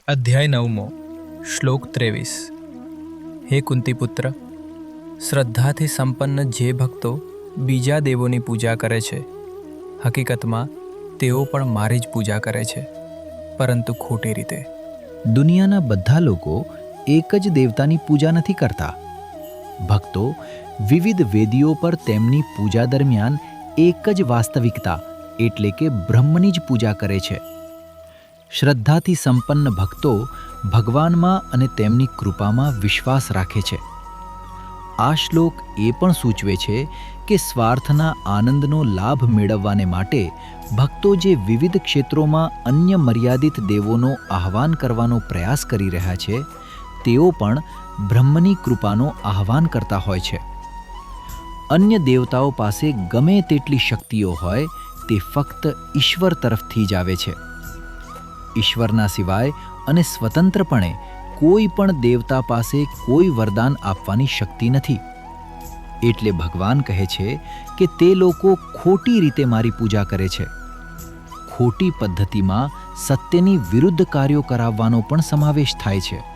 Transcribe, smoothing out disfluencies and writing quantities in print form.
અધ્યાય 9 શ્લોક 23 હે કુંતીપુત્ર, શ્રદ્ધાથી સંપન્ન જે ભક્તો બીજા દેવોની પૂજા કરે છે, હકીકતમાં તેઓ પણ મારી જ પૂજા કરે છે, પરંતુ ખોટી રીતે. દુનિયાના બધા લોકો એક જ દેવતાની પૂજા નથી કરતા. ભક્તો વિવિધ વેદીઓ પર તેમની પૂજા દરમિયાન એક જ વાસ્તવિકતા એટલે કે બ્રહ્મની જ પૂજા કરે છે. શ્રદ્ધાથી સંપન્ન ભક્તો ભગવાનમાં અને તેમની કૃપામાં વિશ્વાસ રાખે છે. આ શ્લોક એ પણ સૂચવે છે કે સ્વાર્થના આનંદનો લાભ મેળવવાને માટે ભક્તો જે વિવિધ ક્ષેત્રોમાં અન્ય મર્યાદિત દેવોનો આહ્વાન કરવાનો પ્રયાસ કરી રહ્યા છે, તેઓ પણ બ્રહ્મની કૃપાનો આહ્વાન કરતા હોય છે. અન્ય દેવતાઓ પાસે ગમે તેટલી શક્તિઓ હોય, તે ફક્ત ઈશ્વર તરફથી જ આવે છે. ઈશ્વરના સિવાય અને સ્વતંત્રપણે કોઈ પણ દેવતા પાસે કોઈ વરદાન આપવાની શક્તિ નથી. એટલે ભગવાન કહે છે કે તે લોકો ખોટી રીતે મારી પૂજા કરે છે. ખોટી પદ્ધતિમાં સત્યની વિરુદ્ધ કાર્યો કરાવવાનો પણ સમાવેશ થાય છે.